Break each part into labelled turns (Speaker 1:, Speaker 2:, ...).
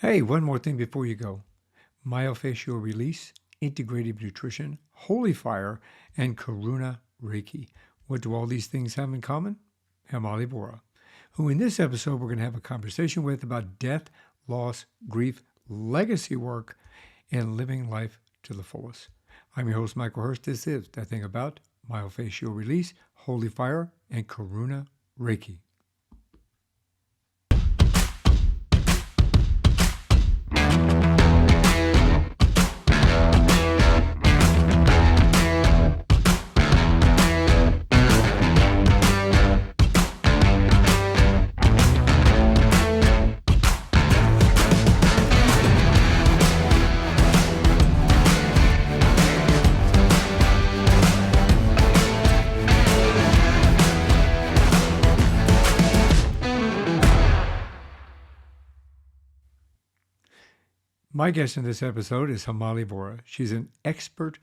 Speaker 1: Hey, one more thing before you go. Myofascial release, integrative nutrition, holy fire, and Karuna Reiki. What do all these things have in common? Hemali Vora, who in this episode we're going to have a conversation with about death, loss, grief, legacy work, and living life to the fullest. I'm your host, Michael Herst. This is That Thing About Myofascial Release, Holy Fire, and Karuna Reiki. My guest in this episode is Hemali Vora. She's an expert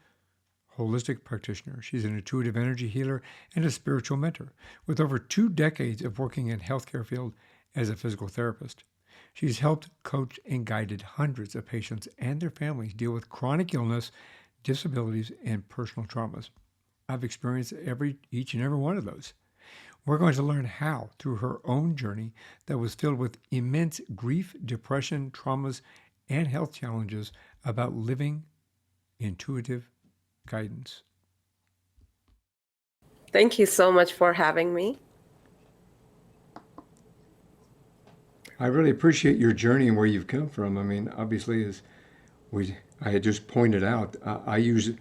Speaker 1: holistic practitioner. She's an intuitive energy healer and a spiritual mentor with over 2 decades of working in healthcare field as a physical therapist. She's helped coach and guided hundreds of patients and their families deal with chronic illness, disabilities, and personal traumas. I've experienced each and every one of those. We're going to learn how, through her own journey that was filled with immense grief, depression, traumas, and health challenges, about living intuitive guidance.
Speaker 2: Thank you so much for having me.
Speaker 1: I really appreciate your journey and where you've come from. I mean, obviously, as I had just pointed out, I use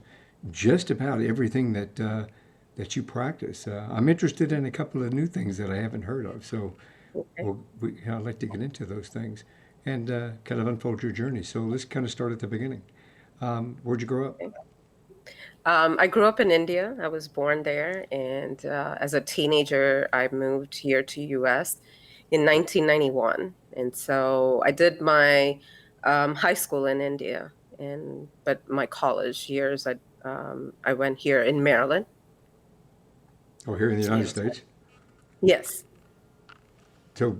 Speaker 1: just about everything that you practice. I'm interested in a couple of new things that I haven't heard of, so
Speaker 2: Okay.
Speaker 1: I'd like to get into those things and kind of unfold your journey. So let's kind of start at the beginning. Where'd you grow up?
Speaker 2: I grew up in India. I was born there, and as a teenager, I moved here to US in 1991. And so I did my high school in India, but my college years, I went here in Maryland.
Speaker 1: Oh, here in the United
Speaker 2: And
Speaker 1: States.
Speaker 2: yes,
Speaker 1: So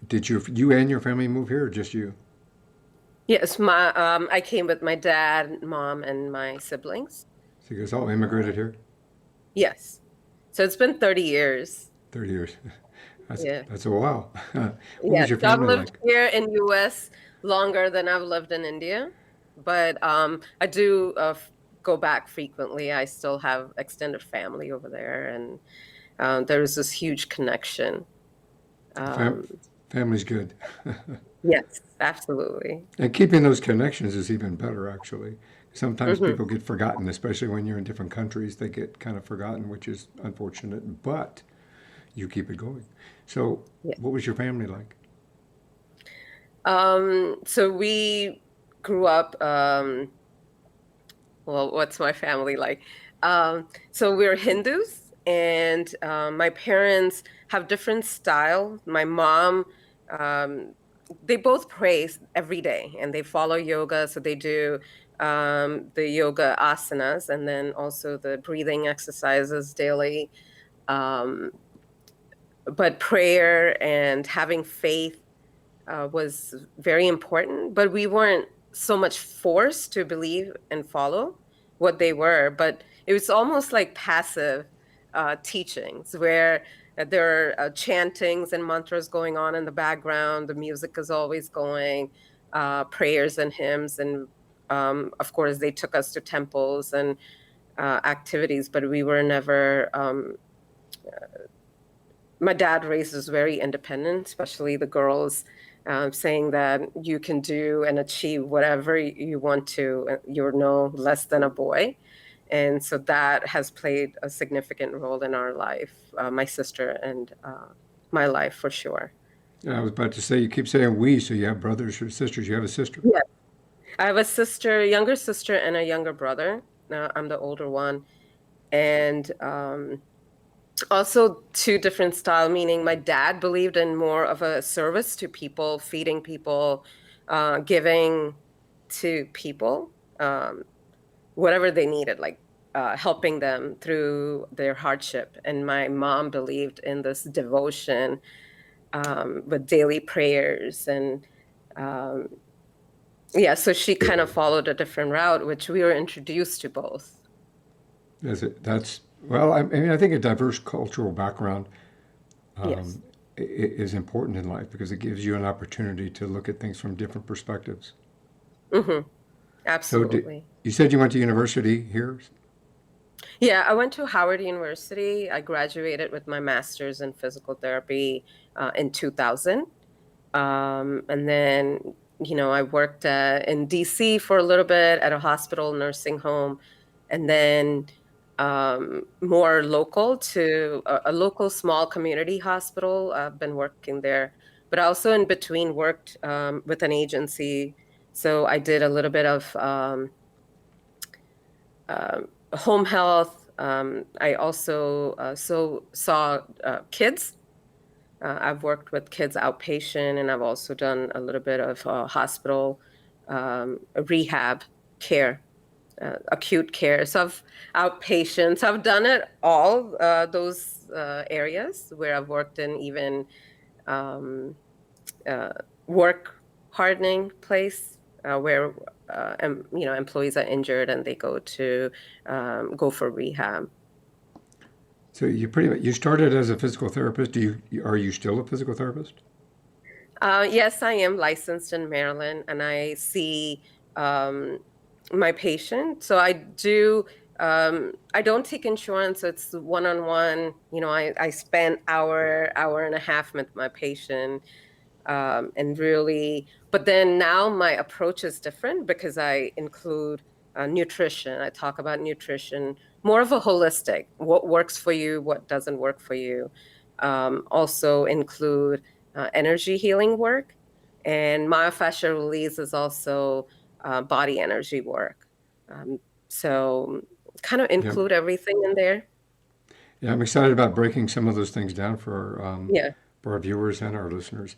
Speaker 1: did you and your family move here, or just you?
Speaker 2: yes, I came with my dad, mom, and my siblings.
Speaker 1: So you guys all immigrated here?
Speaker 2: Yes, so it's been 30 years.
Speaker 1: 30 years. That's
Speaker 2: Yeah.
Speaker 1: that's a while. What
Speaker 2: Yes,
Speaker 1: was your
Speaker 2: I've
Speaker 1: family
Speaker 2: lived
Speaker 1: like?
Speaker 2: here in US longer than I've lived in India, but I do go back frequently. I still have extended family over there, and there's this huge connection.
Speaker 1: Fam-
Speaker 2: Um,
Speaker 1: family's good.
Speaker 2: yes, absolutely.
Speaker 1: And keeping those connections is even better, actually. Sometimes
Speaker 2: Hmm.
Speaker 1: people get forgotten, especially when you're in different countries. They get kind of forgotten, which is unfortunate, but you keep it going. So,
Speaker 2: Yeah.
Speaker 1: what was your family like?
Speaker 2: So we grew up. Well, what's my family like? So we're Hindus, and my parents have different style. My mom, um, they both pray every day, and they follow yoga. So they do the yoga asanas, and then also the breathing exercises daily. Um, but prayer and having faith was very important, but we weren't so much forced to believe and follow what they were, but it was almost like passive teachings where there are chantings and mantras going on in the background, the music is always going, prayers and hymns, and of course they took us to temples and activities, but we were never my dad raised us very independent, especially the girls, saying that you can do and achieve whatever you want to. You're no less than a boy. And so that has played a significant role in our life, my sister and my life for sure.
Speaker 1: I was about to say, you keep saying we, so you have brothers or sisters. You have a sister.
Speaker 2: Yeah. I have a sister, younger sister, and a younger brother. I'm the older one. And also two different style, meaning my dad believed in more of a service to people, feeding people, giving to people, whatever they needed, like helping them through their hardship. And my mom believed in this devotion with daily prayers and Um, yeah, so she kind of followed a different route, which we were introduced to both.
Speaker 1: That's well, I mean, I think a diverse cultural background
Speaker 2: Yes.
Speaker 1: is important in life because it gives you an opportunity to look at things from different perspectives.
Speaker 2: Hmm.
Speaker 1: So,
Speaker 2: Absolutely.
Speaker 1: you said you went to university here?
Speaker 2: Yeah, I went to Howard University. I graduated with my master's in physical therapy in 2000. And then, I worked in DC for a little bit at a hospital nursing home, and then more local to a local small community hospital. I've been working there, but I also in between worked with an agency. So I did a little bit of home health. I also saw kids. I've worked with kids outpatient, and I've also done a little bit of hospital rehab care, acute care. So I've outpatients. I've done it all those areas where I've worked in even um, uh, work hardening place where employees are injured and they go for rehab.
Speaker 1: So you pretty much you started as a physical therapist. Are you still a physical therapist?
Speaker 2: Yes, I am licensed in Maryland, and I see um, my patient. So I do. I don't take insurance. So it's one-on-one. I spend hour and a half with my patient, and really. But then now my approach is different because I include nutrition. I talk about nutrition, more of a holistic. What works for you, what doesn't work for you. Also include energy healing work, and myofascial release is also body energy work. Um, so kind of
Speaker 1: Yeah,
Speaker 2: include everything in there.
Speaker 1: yeah. I'm excited about breaking some of those things down
Speaker 2: Yeah.
Speaker 1: for our viewers and our listeners.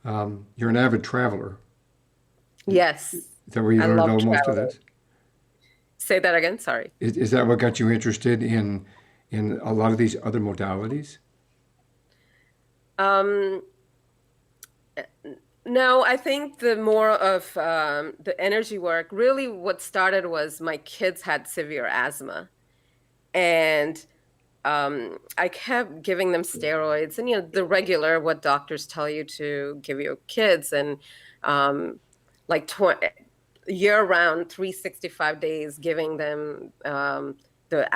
Speaker 1: You're an avid traveler.
Speaker 2: Yes.
Speaker 1: Is that where you
Speaker 2: I
Speaker 1: learned
Speaker 2: love
Speaker 1: all most of
Speaker 2: traveling.
Speaker 1: this?
Speaker 2: Say that again. Sorry.
Speaker 1: Is that what got you interested in a lot of these other modalities?
Speaker 2: Um, no, I think the more of the energy work, really what started was my kids had severe asthma. And I kept giving them steroids and, the regular, what doctors tell you to give your kids. And um, like year round, 365 days, giving them the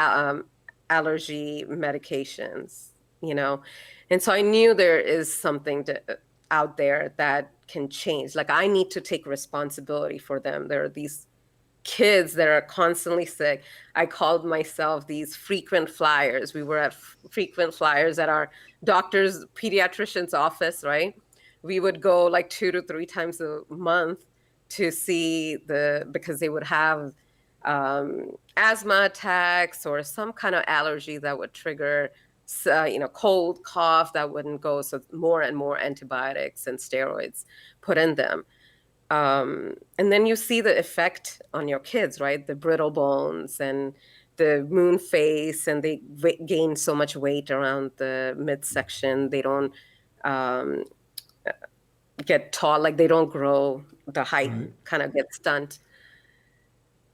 Speaker 2: allergy medications, you know. And so I knew there is something out there that can change. Like I need to take responsibility for them. There are these kids that are constantly sick. I called myself these frequent flyers. We were at frequent flyers at our doctor's pediatrician's office, right? We would go like 2 to 3 times a month to see because they would have asthma attacks or some kind of allergy that would trigger, cold, cough that wouldn't go. So more and more antibiotics and steroids put in them. And then you see the effect on your kids, right? The brittle bones and the moon face, and they gain so much weight around the midsection. They don't um, get tall, like they don't grow. The height
Speaker 1: Right.
Speaker 2: kind of gets stunted.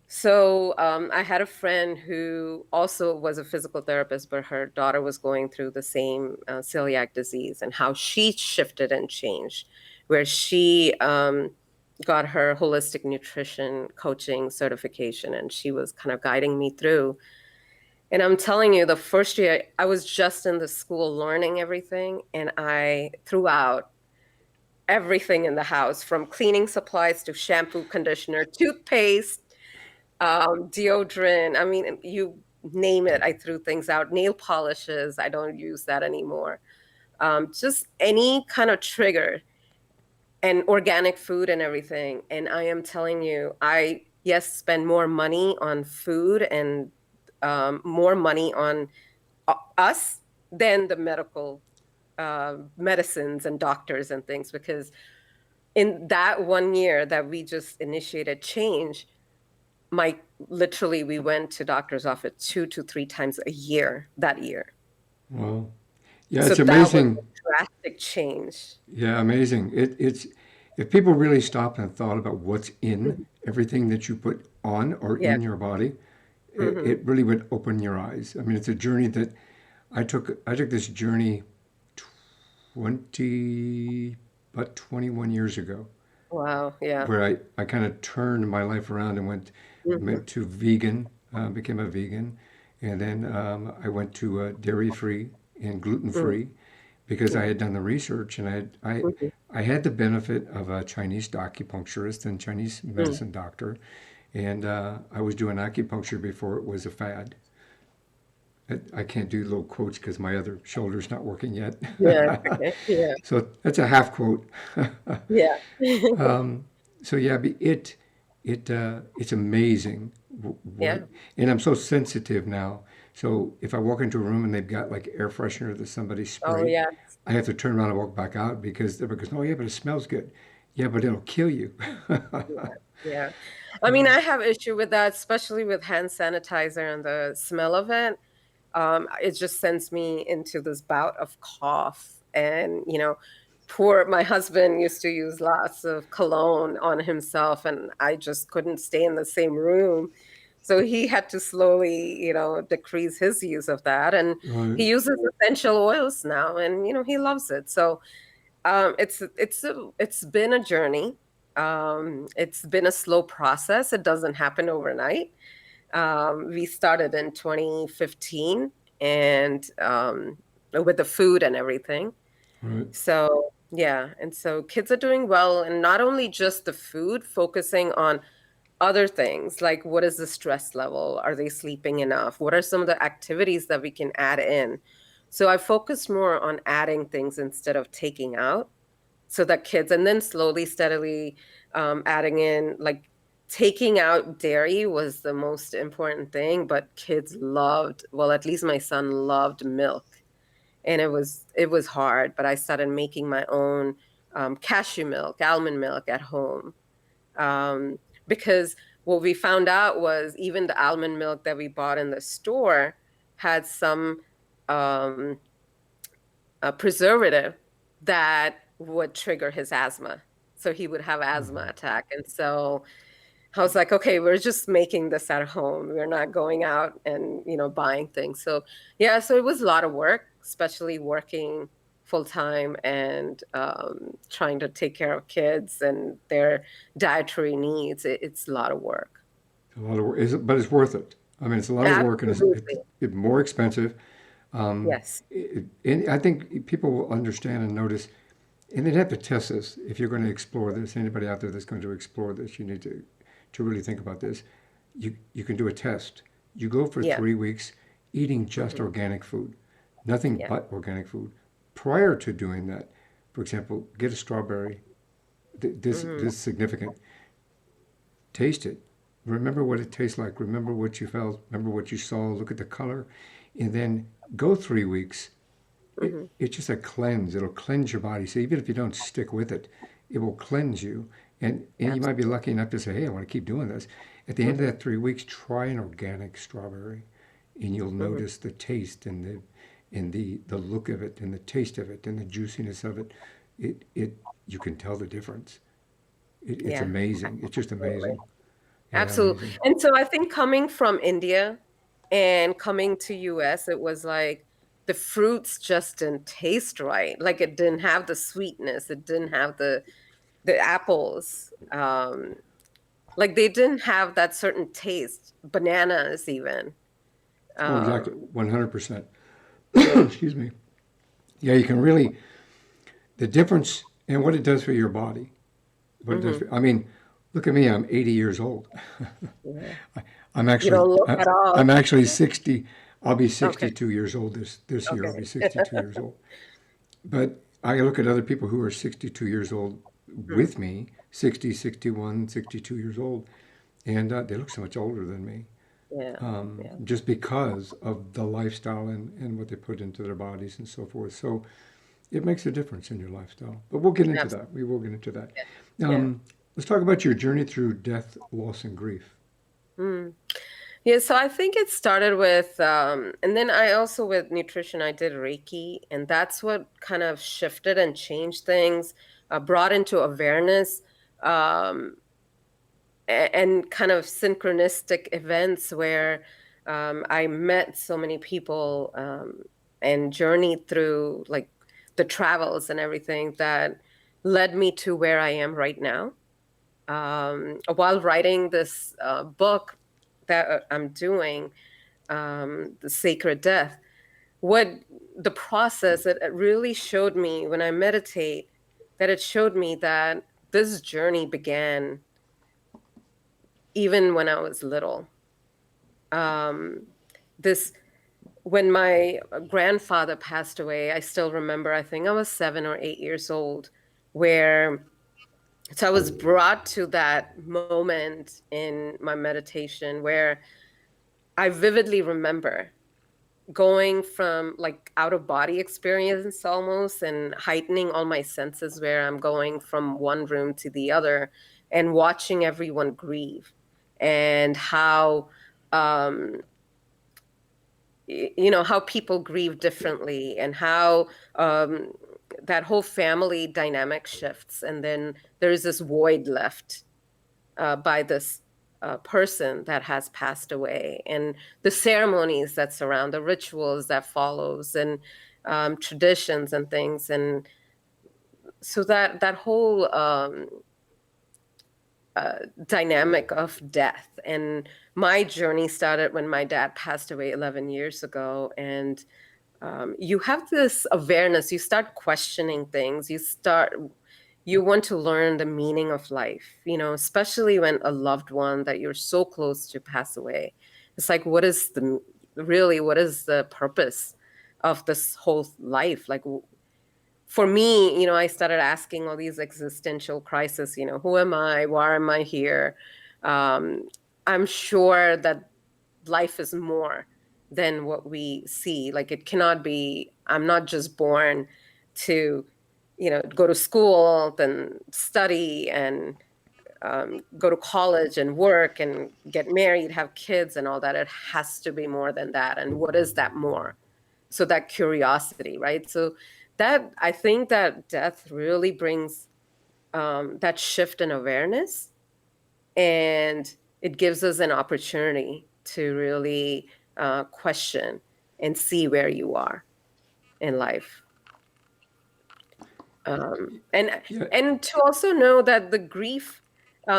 Speaker 2: So I had a friend who also was a physical therapist, but her daughter was going through the same celiac disease, and how she shifted and changed, where she got her holistic nutrition coaching certification, and she was kind of guiding me through. And I'm telling you, the first year I was just in the school learning everything, and I threw out everything in the house from cleaning supplies to shampoo, conditioner, toothpaste, deodorant. I mean, you name it, I threw things out. Nail polishes, I don't use that anymore. Just any kind of trigger, and organic food and everything. And I am telling you, yes, spend more money on food and more money on us than the medical medicines and doctors and things, because in that one year that we just initiated change, my literally we went to doctor's office 2 to 3 times a year that year.
Speaker 1: Well, yeah,
Speaker 2: So
Speaker 1: it's
Speaker 2: that was a
Speaker 1: amazing.
Speaker 2: drastic change.
Speaker 1: Yeah, amazing. It's if people really stopped and thought about what's in
Speaker 2: Mhm.
Speaker 1: everything that you put on or
Speaker 2: Yeah.
Speaker 1: in your body,
Speaker 2: Hmm.
Speaker 1: it really would open your eyes. I mean, it's a journey that I took this journey 20, about 21 years ago,
Speaker 2: Wow. Yeah.
Speaker 1: where I kind of turned my life around and
Speaker 2: Hmm.
Speaker 1: went to vegan, became a vegan, and then I went to dairy free and gluten
Speaker 2: Hmm.
Speaker 1: free because I
Speaker 2: Yeah.
Speaker 1: had done the research and
Speaker 2: Hmm.
Speaker 1: I had the benefit of a Chinese acupuncturist and Chinese
Speaker 2: Hmm.
Speaker 1: medicine doctor, and I was doing acupuncture before it was a fad. I can't do little quotes because my other shoulder's not working yet.
Speaker 2: Yeah. It's okay. Yeah.
Speaker 1: So that's a half quote.
Speaker 2: Yeah.
Speaker 1: So yeah, it's amazing what,
Speaker 2: Yeah.
Speaker 1: and I'm so sensitive now. So if I walk into a room and they've got like air freshener that somebody
Speaker 2: Oh,
Speaker 1: sprayed,
Speaker 2: yeah.
Speaker 1: I have to turn around and walk back out because everybody goes, "Oh yeah, but it smells good." Yeah, but it'll kill you.
Speaker 2: Yeah. Yeah. I mean, I have issue with that, especially with hand sanitizer and the smell of it. It just sends me into this bout of cough. And, poor my husband used to use lots of cologne on himself, and I just couldn't stay in the same room. So he had to slowly, decrease his use of that. And
Speaker 1: Right,
Speaker 2: he uses essential oils now, and, he loves it. So it's been a journey. It's been a slow process. It doesn't happen overnight. We started in 2015 and with the food and everything.
Speaker 1: right.
Speaker 2: So, yeah. And so kids are doing well. And not only just the food, focusing on other things like what is the stress level? Are they sleeping enough? What are some of the activities that we can add in? So I focused more on adding things instead of taking out so that kids, and then slowly, steadily adding in, like taking out dairy was the most important thing, but kids loved, well, at least my son loved milk. And it was hard, but I started making my own cashew milk, almond milk at home. Um, because what we found out was even the almond milk that we bought in the store had some um, preservative that would trigger his asthma. So he would have asthma
Speaker 1: Mhm.
Speaker 2: attack. And so I was like, okay, we're just making this at home. We're not going out and, buying things. So yeah, so it was a lot of work, especially working full time and trying to take care of kids and their dietary needs. It's a lot of work.
Speaker 1: A lot of work, but it's worth it. I mean, it's a lot of work and
Speaker 2: Absolutely.
Speaker 1: it's more expensive.
Speaker 2: Yes.
Speaker 1: And I think people will understand and notice, and they'd have to test this if you're going to explore this. Anybody out there that's going to explore this, you need to really think about this. You can do a test. You go for
Speaker 2: Yeah.
Speaker 1: 3 weeks eating just
Speaker 2: Hmm.
Speaker 1: organic food, nothing
Speaker 2: Yeah.
Speaker 1: but organic food. Prior to doing that, for example, get a strawberry.
Speaker 2: Hmm.
Speaker 1: This is significant. Taste it. Remember what it tastes like. Remember what you felt. Remember what you saw. Look at the color. And then go 3 weeks.
Speaker 2: Hmm.
Speaker 1: It's just a cleanse. It'll cleanse your body. So even if you don't stick with it, it will cleanse you. And you might be lucky enough to say, hey, I want to keep doing this. At the end of
Speaker 2: Absolutely.
Speaker 1: that 3 weeks, try an organic strawberry. And you'll
Speaker 2: Hmm.
Speaker 1: notice the taste and the look of it and the taste of it and the juiciness of it. It you can tell the difference. It's
Speaker 2: Yeah.
Speaker 1: amazing. It's just
Speaker 2: Absolutely.
Speaker 1: amazing. Yeah,
Speaker 2: Absolutely.
Speaker 1: amazing.
Speaker 2: And so I think coming from India and coming to US, it was like the fruits just didn't taste right. Like it didn't have the sweetness. It didn't have the apples. Like they didn't have that certain taste. Bananas even.
Speaker 1: Oh, exactly.
Speaker 2: Um,
Speaker 1: 100%.
Speaker 2: yeah.
Speaker 1: Excuse me. Yeah, you can really, the difference and what it does for your body. What it does
Speaker 2: Hmm.
Speaker 1: for, I mean, look at me. I'm 80 years old.
Speaker 2: Yeah.
Speaker 1: I'm
Speaker 2: You
Speaker 1: actually,
Speaker 2: don't look at
Speaker 1: I'm
Speaker 2: all.
Speaker 1: actually 60. I'll be
Speaker 2: Okay.
Speaker 1: 62 years old this year. I'll be
Speaker 2: Okay.
Speaker 1: 62 years old. But I look at other people who are 62 years old
Speaker 2: Mhm.
Speaker 1: with me, 60, 61, 62 years old, and they look so much older than me.
Speaker 2: Yeah. Yeah.
Speaker 1: Just because of the lifestyle and what they put into their bodies and so forth. So it makes a difference in your lifestyle. But we'll get into
Speaker 2: Absolutely.
Speaker 1: that. We will get into that.
Speaker 2: Yeah.
Speaker 1: Let's talk about your journey through death, loss, and grief.
Speaker 2: Mm. Yeah, so I think it started with, and then I also with nutrition, I did Reiki, and that's what kind of shifted and changed things. brought into awareness, um, and kind of synchronistic events where I met so many people, and journeyed through like the travels and everything that led me to where I am right now. While writing this book that I'm doing, The Sacred Death, what the process, it really showed me when I meditate, that it showed me that this journey began even when I was little. Um, this When my grandfather passed away, I still remember, I think I was 7 or 8 years old, where so I was brought to that moment in my meditation where I vividly remember going from like out of body experience almost, and heightening all my senses, where I'm going from one room to the other and watching everyone grieve, and how um how people grieve differently, and how um, that whole family dynamic shifts, and then there's this void left by this person that has passed away, and the ceremonies that surround, the rituals that follows, and traditions and things, and so that whole dynamic of death. And my journey started when my dad passed away 11 years ago, and you have this awareness, you start questioning things, you want to learn the meaning of life, especially when a loved one that you're so close to pass away. It's like, what is the purpose of this whole life? Like, for me, I started asking all these existential crises, who am I? Why am I here? Um, I'm sure that life is more than what we see. Like, it cannot be, I'm not just born to, go to school, then study, and go to college and work and get married, have kids and all that. It has to be more than that. And what is that more? So that curiosity, right? So that, I think that death really brings that shift in awareness, and it gives us an opportunity to really question and see where you are in life. And
Speaker 1: Yeah,
Speaker 2: and to also know that the grief,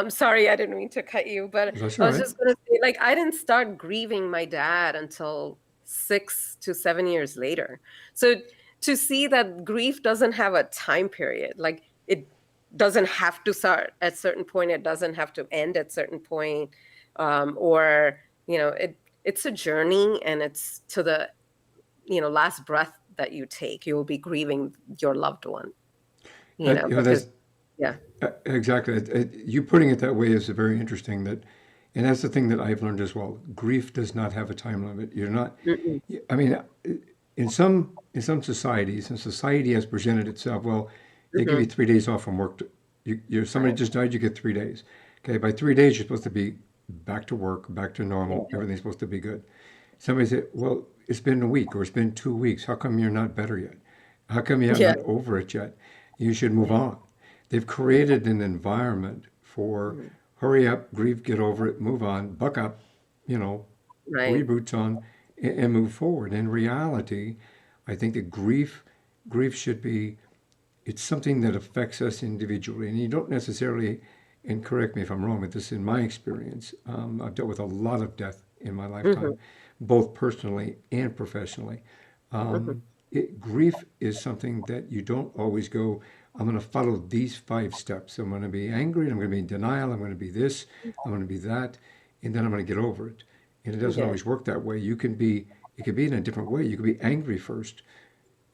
Speaker 2: sorry, I didn't mean to cut you, but
Speaker 1: that's
Speaker 2: I
Speaker 1: all
Speaker 2: was
Speaker 1: right.
Speaker 2: just going to say, like, I didn't start grieving my dad until 6 to 7 years later. So to see that grief doesn't have a time period, like, it doesn't have to start at certain point, it doesn't have to end at certain point, or it's a journey, and it's to the last breath that you take, you will be grieving your loved one, because
Speaker 1: That's
Speaker 2: yeah.
Speaker 1: exactly. You putting it that way is very interesting. And that's the thing that I've learned as well. Grief does not have a time limit. You're not.
Speaker 2: Mm-mm.
Speaker 1: I mean, in some societies, and society has presented itself. Well, they give you
Speaker 2: Mhm.
Speaker 1: 3 days off from work. Somebody
Speaker 2: Right.
Speaker 1: just died. You get 3 days. Okay, by 3 days you're supposed to be back to work, back to normal.
Speaker 2: Yeah.
Speaker 1: Everything's supposed to be good. Somebody said, "Well, it's been a week or it's been 2 weeks. How come you're not better yet? How come you're
Speaker 2: Yeah.
Speaker 1: not over it yet? You should move on." They've created an environment for
Speaker 2: Mhm.
Speaker 1: hurry up, grieve, get over it, move on, buck up, you know,
Speaker 2: Right.
Speaker 1: reboots on, and move forward. In reality, I think that grief should be, it's something that affects us individually. And you don't necessarily, and correct me if I'm wrong with this, in my experience, I've dealt with a lot of death in my
Speaker 2: Mhm.
Speaker 1: lifetime, both personally and professionally.
Speaker 2: Mhm.
Speaker 1: Grief is something that you don't always go, I'm going to follow these 5 steps. I'm going to be angry, I'm going to be in denial, I'm going to be this, I'm going to be that, and then I'm going to get over it. And it doesn't
Speaker 2: Yeah.
Speaker 1: always work that way. It could be in a different way. You could be angry first,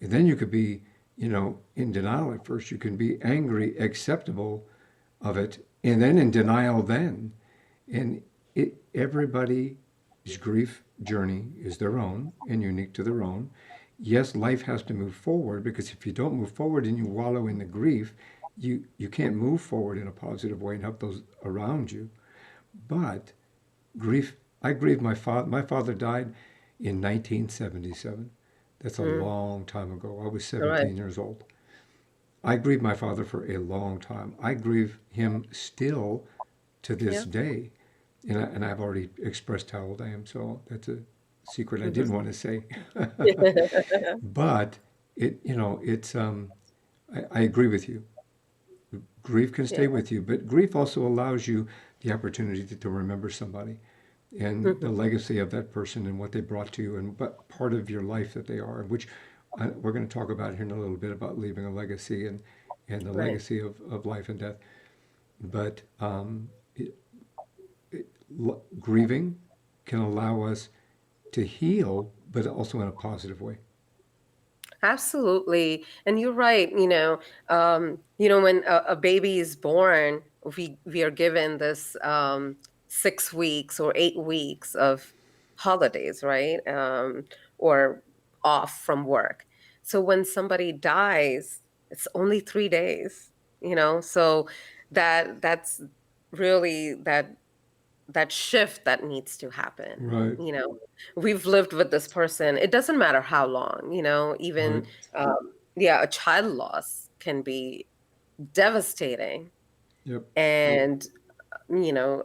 Speaker 1: and then you could be, in denial at first. You can be angry, acceptable of it, and then in denial then. And everybody's grief journey is their own and unique to their own. Yes, life has to move forward, because if you don't move forward and you wallow in the grief, you can't move forward in a positive way and help those around you. But grief, I grieve my father. My father died in 1977. That's a
Speaker 2: Mm.
Speaker 1: long time ago. I was
Speaker 2: All right.
Speaker 1: 17 years old. I grieved my father for a long time. I grieve him still to this
Speaker 2: Yeah.
Speaker 1: day. And I've already expressed how old I am, so that's a secret I
Speaker 2: Mhm.
Speaker 1: didn't want to say. But it's I agree with you. Grief can
Speaker 2: Yeah.
Speaker 1: stay with you, but grief also allows you the opportunity to remember somebody and the
Speaker 2: Mhm.
Speaker 1: legacy of that person and what they brought to you and what part of your life that they are, which we're going to talk about here in a little bit about leaving a legacy and the
Speaker 2: Right.
Speaker 1: legacy of life and death. But grieving can allow us to heal, but also in a positive way.
Speaker 2: Absolutely. And you're right, when a baby is born, we are given this 6 weeks or 8 weeks of holidays, right? Or off from work. So when somebody dies, it's only 3 days, so that's really that shift that needs to happen.
Speaker 1: Right,
Speaker 2: you know we've lived with this person, it doesn't matter how long, even
Speaker 1: right.
Speaker 2: yeah, a child loss can be devastating.
Speaker 1: Yep,
Speaker 2: And you know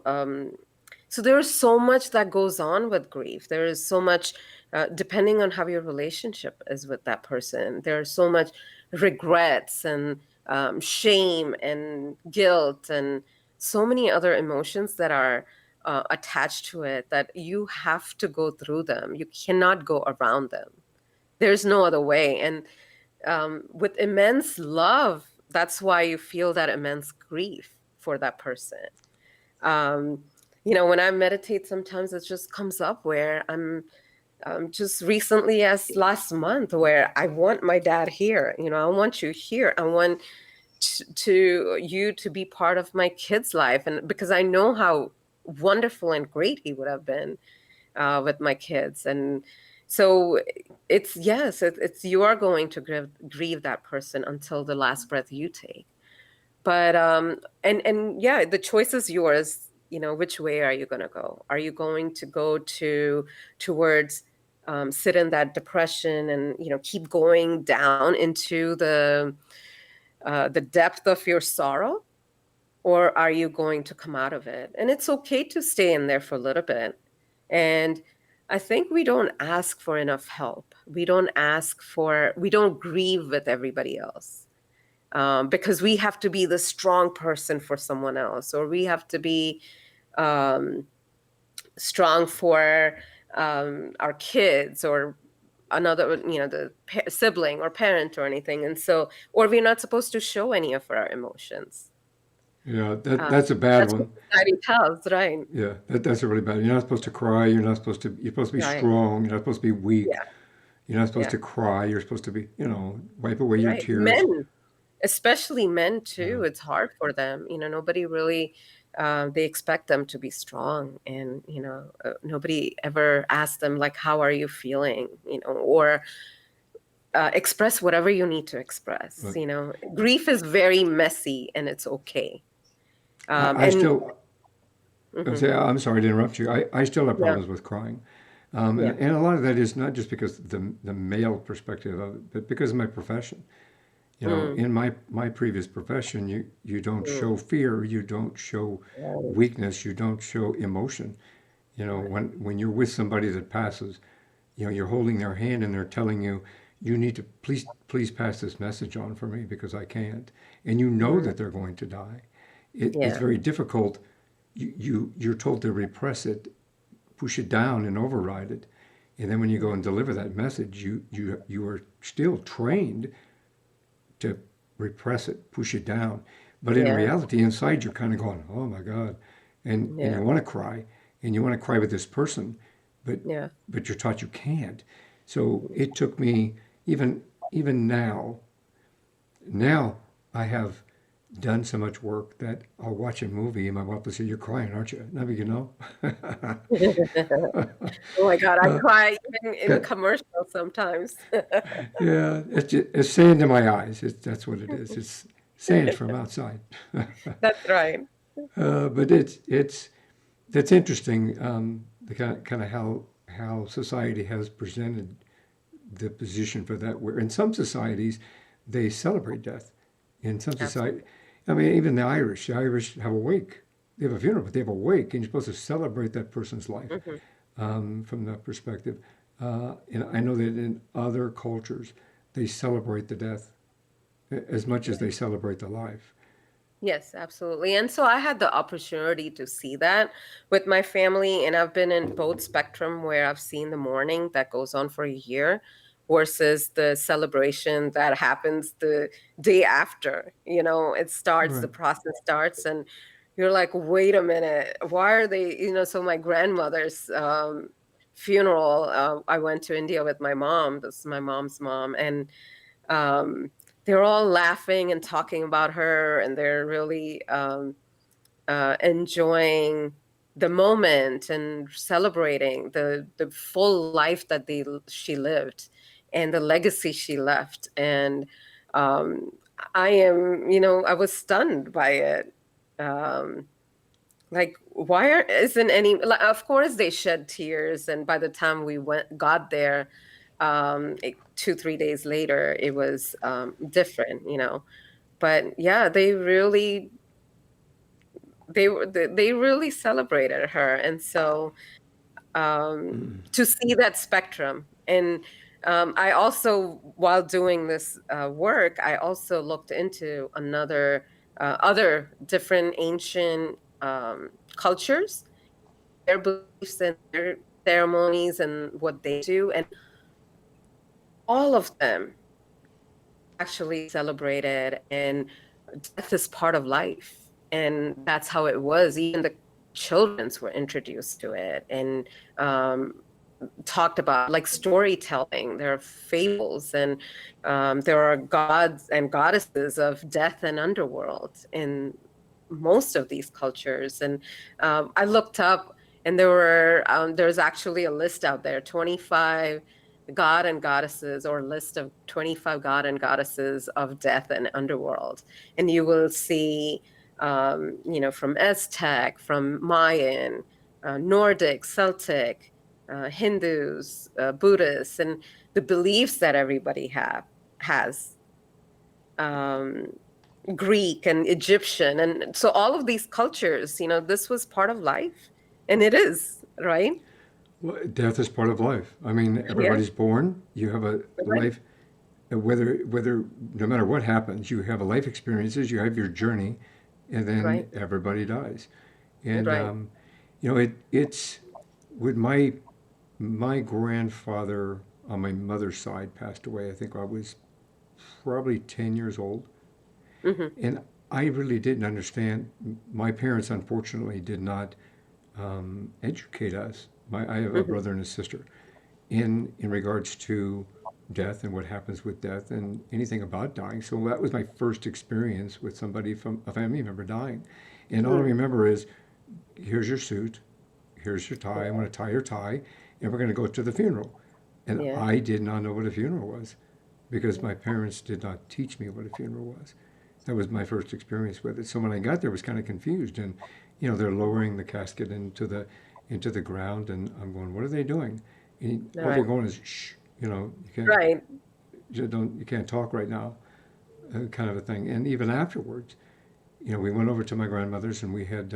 Speaker 2: so there is so much that goes on with grief. There is so much, depending on how your relationship is with that person, there's so much regrets and shame and guilt and so many other emotions that are attached to it, that you have to go through them. You cannot go around them. There's no other way. And with immense love, that's why you feel that immense grief for that person. um, when I meditate, sometimes it just comes up where I'm just recently, as last month, where I want my dad here. I want you here. I want to you to be part of my kid's life, and because I know how wonderful and great he would have been with my kids. And so it's, yes, it's you are going to grieve that person until the last breath you take. But and yeah, the choice is yours. Which way are you going to go? Are you going to go towards sit in that depression and keep going down into the depth of your sorrow, or are you going to come out of it? And it's okay to stay in there for a little bit. And I think we don't ask for enough help. We don't grieve with everybody else, because we have to be the strong person for someone else, or we have to be um, strong for our kids, or another, the sibling or parent or anything. And so, or we're not supposed to show any of our emotions.
Speaker 1: Yeah,
Speaker 2: Uh,
Speaker 1: that's a bad
Speaker 2: that's what
Speaker 1: one.
Speaker 2: society tells, right?
Speaker 1: Yeah, that's a really bad. You're not supposed to cry. You're supposed to be
Speaker 2: Right.
Speaker 1: strong. You're not supposed to be weak.
Speaker 2: Yeah.
Speaker 1: You're not supposed
Speaker 2: Yeah.
Speaker 1: to cry. You're supposed to be, wipe away your
Speaker 2: Right.
Speaker 1: tears.
Speaker 2: Men, especially men
Speaker 1: Yeah,
Speaker 2: too, it's hard for them. Nobody really, they expect them to be strong. And nobody ever asks them, like, how are you feeling, or express whatever you need to express.
Speaker 1: but
Speaker 2: Grief is very messy, and it's okay.
Speaker 1: I
Speaker 2: And
Speaker 1: still, I
Speaker 2: mhm,
Speaker 1: say, I'm sorry to interrupt you. I still have
Speaker 2: yeah,
Speaker 1: problems with crying.
Speaker 2: yeah,
Speaker 1: And a lot of that is not just because the male perspective of it, but because of my profession.
Speaker 2: mm,
Speaker 1: In my previous profession, you don't
Speaker 2: mm,
Speaker 1: show fear, you don't show
Speaker 2: right,
Speaker 1: weakness, you don't show emotion.
Speaker 2: right,
Speaker 1: When you're with somebody that passes, you're holding their hand and they're telling you, you need to please pass this message on for me because I can't. And you know
Speaker 2: mm,
Speaker 1: that they're going to die. It's
Speaker 2: yeah,
Speaker 1: very difficult. You're told to repress it, push it down, and override it. And then when you go
Speaker 2: mm,
Speaker 1: and deliver that message, you are still trained to repress it, push it down. But in
Speaker 2: yeah,
Speaker 1: reality, inside you're kind of going, "Oh my God," and
Speaker 2: yeah,
Speaker 1: you want to cry, and you want to cry with this person, but
Speaker 2: yeah,
Speaker 1: but you're taught you can't. So it took me even now. Now I have done so much work that I'll watch a movie and my wife will say, "You're crying, aren't you?" Now you know.
Speaker 2: oh my God, I
Speaker 1: uh,
Speaker 2: cry even in
Speaker 1: that
Speaker 2: commercials sometimes.
Speaker 1: yeah, it's sand in my eyes. That's what it is. It's sand from outside.
Speaker 2: That's right.
Speaker 1: But it's that's interesting. The kind of how society has presented the position for that. Where in some societies they celebrate death. In some society,
Speaker 2: Absolutely.
Speaker 1: I mean, even the Irish have a wake. They have a funeral, but they have a wake, and you're supposed to celebrate that person's life
Speaker 2: Hmm.
Speaker 1: from that perspective. And I know that in other cultures, they celebrate the death as much as they celebrate the life.
Speaker 2: Yes, absolutely. And so I had the opportunity to see that with my family, and I've been in both spectrum where I've seen the mourning that goes on for a year versus the celebration that happens the day after. It starts, the
Speaker 1: Right.
Speaker 2: process starts, and you're like, wait a minute, why are they, so my grandmother's funeral, I went to India with my mom. This is my mom's mom, and um, they're all laughing and talking about her, and they're really enjoying the moment and celebrating the full life that she lived and the legacy she left. And um, I was stunned by it. Um, like, isn't any? Like, of course, they shed tears, and by the time we got there, 2 3 days later, it was different. But yeah, they really celebrated her, and so to see that spectrum. And I also, while doing this work, I also looked into other different ancient cultures, their beliefs and their ceremonies and what they do, and all of them actually celebrated, and death is part of life, and that's how it was. Even the children's were introduced to it, and um, talked about, like, storytelling. There are fables, and there are gods and goddesses of death and underworld in most of these cultures. And I looked up, and there's actually a list out there, 25 god and goddesses, or list of 25 god and goddesses of death and underworld. And you will see from Aztec, from Mayan, Nordic, Celtic, Hindus, Buddhists, and the beliefs that everybody has, um, Greek and Egyptian. And so all of these cultures, this was part of life, and it is, right?
Speaker 1: Well, death is part of life. I mean,
Speaker 2: Yeah,
Speaker 1: everybody's born. You have a
Speaker 2: right,
Speaker 1: life, whether no matter what happens, you have a life experiences. You have your journey, and then
Speaker 2: right,
Speaker 1: everybody dies. And
Speaker 2: right.
Speaker 1: it's with my grandfather on my mother's side passed away. I think I was probably 10 years old,
Speaker 2: Hmm.
Speaker 1: and I really didn't understand. My parents, unfortunately, did not educate us. I have a
Speaker 2: Hmm.
Speaker 1: brother and a sister in regards to death and what happens with death and anything about dying. So that was my first experience with somebody from a family member dying. And all I
Speaker 2: Mm.
Speaker 1: remember is, here's your suit, here's your tie, I'm going to tie your tie, and we're going to go to the funeral. And
Speaker 2: Yeah,
Speaker 1: I did not know what a funeral was because my parents did not teach me what a funeral was. That was my first experience with it. So when I got there, I was kind of confused, and they're lowering the casket into the ground, and I'm going, what are they doing? And
Speaker 2: all
Speaker 1: all they're
Speaker 2: right,
Speaker 1: going is shh,
Speaker 2: right.
Speaker 1: you can't talk right now, kind of a thing. And even afterwards, we went over to my grandmother's, and we had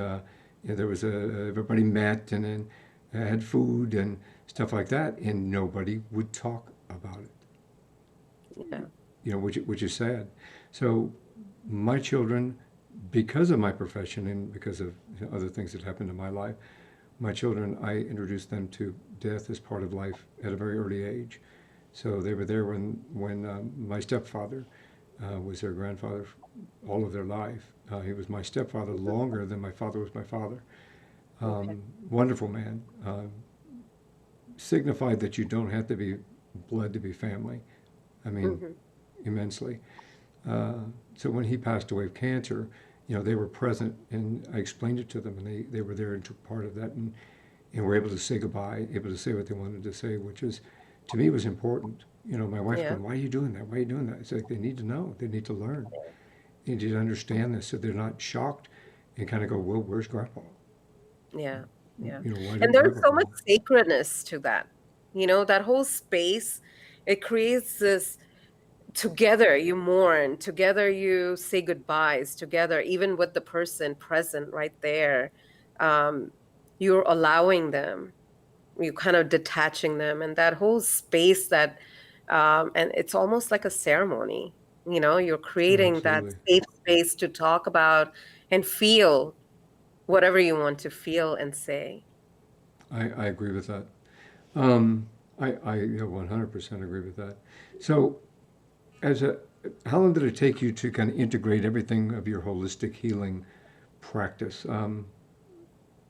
Speaker 1: there was everybody met, and then had food and stuff like that, and nobody would talk about it.
Speaker 2: Yeah.
Speaker 1: Which is sad. So my children, because of my profession and because of other things that happened in my life, my children, I introduced them to death as part of life at a very early age. So they were there when my stepfather was their grandfather all of their life. He was my stepfather longer than my father was my father.
Speaker 2: Okay.
Speaker 1: Wonderful man. Signified that you don't have to be blood to be family. I mean,
Speaker 2: Hmm.
Speaker 1: immensely. Uh, so when he passed away of cancer, they were present, and I explained it to them, and they were there and took part of that, and were able to say goodbye, able to say what they wanted to say, which is, to me, was important. My wife
Speaker 2: Yeah.
Speaker 1: going, why are you doing that? Why are you doing that? It's like they need to know. They need to learn. They need to understand this so they're not shocked and kind of go, well, where's Grandpa?
Speaker 2: Yeah. Yeah.
Speaker 1: Why
Speaker 2: And
Speaker 1: didn't
Speaker 2: there's
Speaker 1: Grandpa
Speaker 2: so
Speaker 1: come
Speaker 2: much
Speaker 1: home?
Speaker 2: sacredness to that. That whole space, it creates this together you mourn, together you say goodbyes, together, even with the person present right there. Um, you're allowing them, you kind of detaching them, and that whole space that, and it's almost like a ceremony. You're
Speaker 1: Oh,
Speaker 2: creating that
Speaker 1: absolutely.
Speaker 2: safe space to talk about and feel whatever you want to feel and say.
Speaker 1: I agree with that. Um, I 100% agree with that. So, as a, how long did it take you to kind of integrate everything of your holistic healing practice?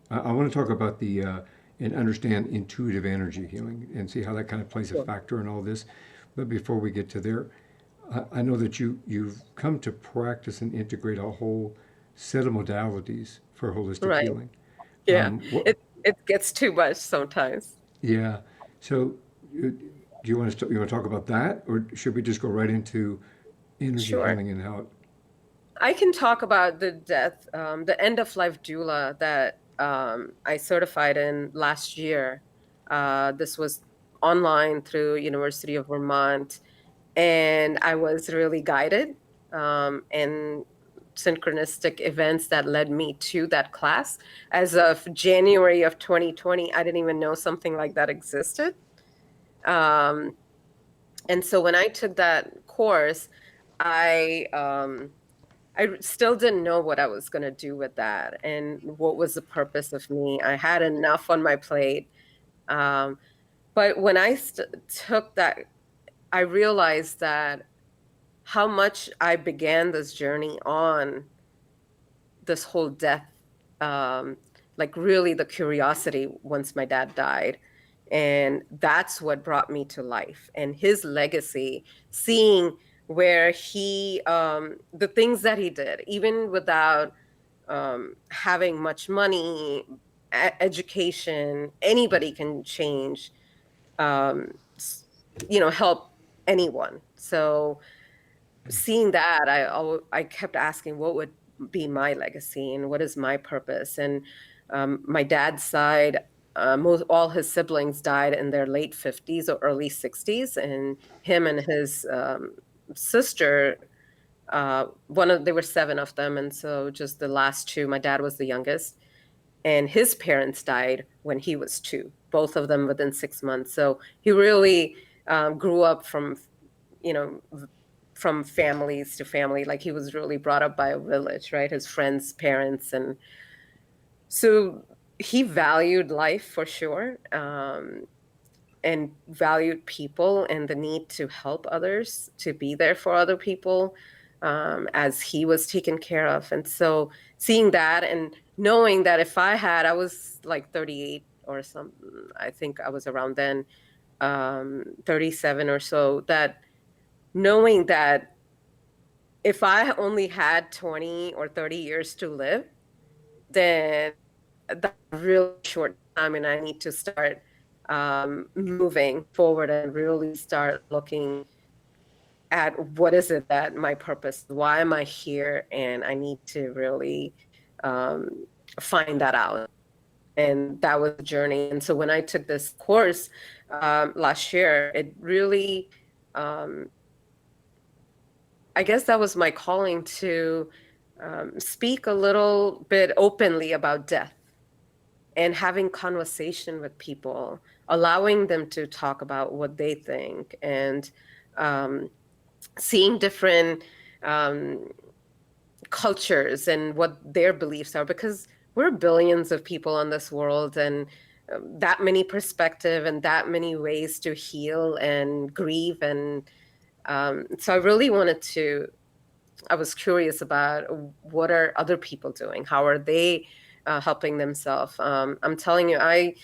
Speaker 1: I want to talk about and understand intuitive energy healing and see how that kind of plays a
Speaker 2: Sure.
Speaker 1: factor in all this. But before we get to there, I know that you've come to practice and integrate a whole set of modalities for holistic
Speaker 2: Right.
Speaker 1: healing.
Speaker 2: Yeah.
Speaker 1: What?
Speaker 2: It gets too much sometimes.
Speaker 1: Yeah. So, do you want to talk about that, or should we just go right into energy
Speaker 2: Sure.
Speaker 1: healing and how it?
Speaker 2: I can talk about the end of life doula that I certified in last year. This was online through University of Vermont, and I was really guided, and synchronistic events that led me to that class. As of January of 2020, I didn't even know something like that existed. Um, and so when I took that course, I still didn't know what I was going to do with that and what was the purpose of me. I had enough on my plate. Um, but when I took that, I realized that how much I began this journey on this whole death, um, like really the curiosity once my dad died. And that's what brought me to life and his legacy, seeing where the things that he did, even without having much money, education, anybody can change, um, help anyone. So seeing that, I kept asking, what would be my legacy and what is my purpose? And my dad's side, all his siblings died in their late 50s or early 60s, and him and his sister, there were seven of them, and so just the last two, my dad was the youngest, and his parents died when he was two, both of them within 6 months. So he really grew up you know, from families to family. Like he was really brought up by a village, right? His friends' parents. And so he valued life for sure, and valued people and the need to help others, to be there for other people, as he was taken care of. And so seeing that and knowing that I was like 38 or something, I think I was around then, 37 or so, that knowing that if I only had 20 or 30 years to live, then that's a really short time, and I need to start moving forward and really start looking at what is it that my purpose, why am I here, and I need to really um, find that out. And that was a journey. And so when I took this course last year, it really, um, I guess that was my calling to speak a little bit openly about death and having conversation with people, allowing them to talk about what they think, and um, seeing different um, cultures and what their beliefs are, because we're billions of people on this world, and that many perspective and that many ways to heal and grieve. And so I really I was curious about what are other people doing? How are they helping themselves? I'm telling you, I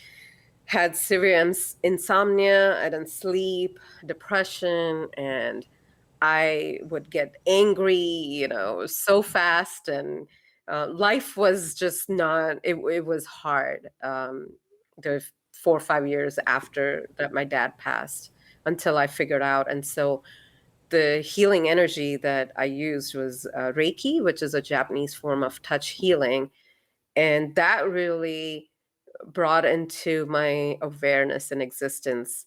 Speaker 2: had severe insomnia, I didn't sleep, depression, and I would get angry, so fast. And life was just not, it was hard. The 4 or 5 years after that my dad passed, until I figured out. And so the healing energy that I used was Reiki, which is a Japanese form of touch healing. And that really brought into my awareness and existence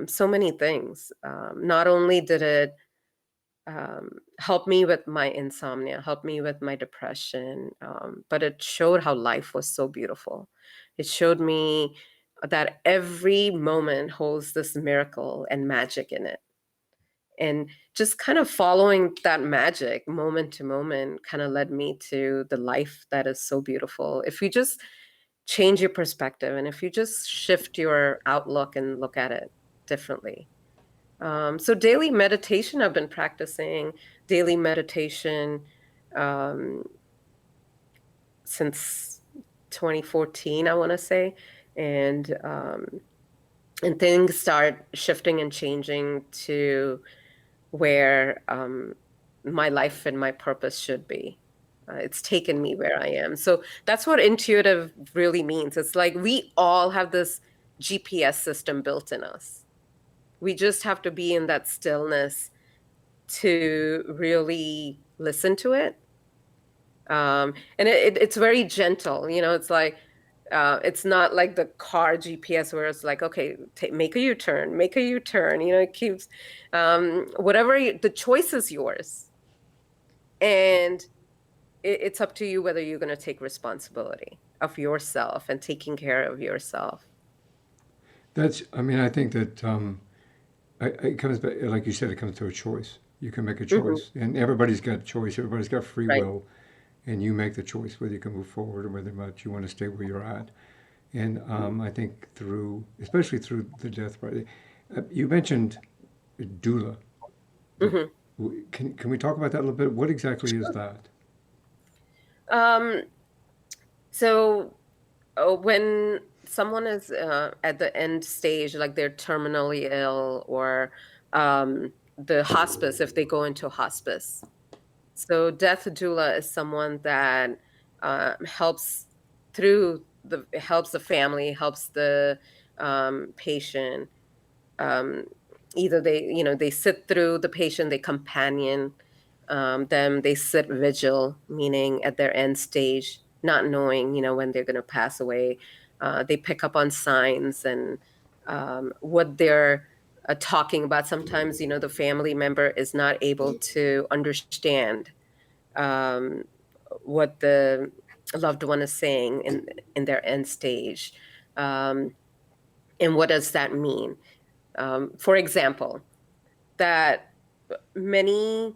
Speaker 2: so many things. Not only did it helped me with my insomnia, helped me with my depression. But it showed how life was so beautiful. It showed me that every moment holds this miracle and magic in it. And just kind of following that magic moment to moment kind of led me to the life that is so beautiful. If you just change your perspective and if you just shift your outlook and look at it differently. So daily meditation, I've been practicing daily meditation um, since 2014, I want to say, and things start shifting and changing to where my life and my purpose should be. It's taken me where I am. So that's what intuitive really means. It's like we all have this GPS system built in us. We just have to be in that stillness to really listen to it. And it's very gentle. It's like, it's not like the car GPS where it's like, okay, make a U-turn, make a U-turn. It keeps, the choice is yours. And it's up to you whether you're going to take responsibility of yourself and taking care of yourself.
Speaker 1: I think that it comes back, like you said, it comes to a choice. You can make a
Speaker 2: Hmm.
Speaker 1: choice, and everybody's got choice. Everybody's got free
Speaker 2: Right.
Speaker 1: will, and you make the choice whether you can move forward or whether or not you want to stay where you're at. And I think especially through the death part, you mentioned doula.
Speaker 2: Hmm.
Speaker 1: Can we talk about that a little bit? What exactly is that?
Speaker 2: Um, so when someone is at the end stage, like they're terminally ill, or the hospice, if they go into hospice. So death doula is someone that helps the family, helps the patient. Um, Either they sit through the patient, they companion them, they sit vigil, meaning at their end stage, not knowing when they're going to pass away. They pick up on signs and what they're talking about. Sometimes the family member is not able to understand um, what the loved one is saying in their end stage. Um, and what does that mean? For example, that many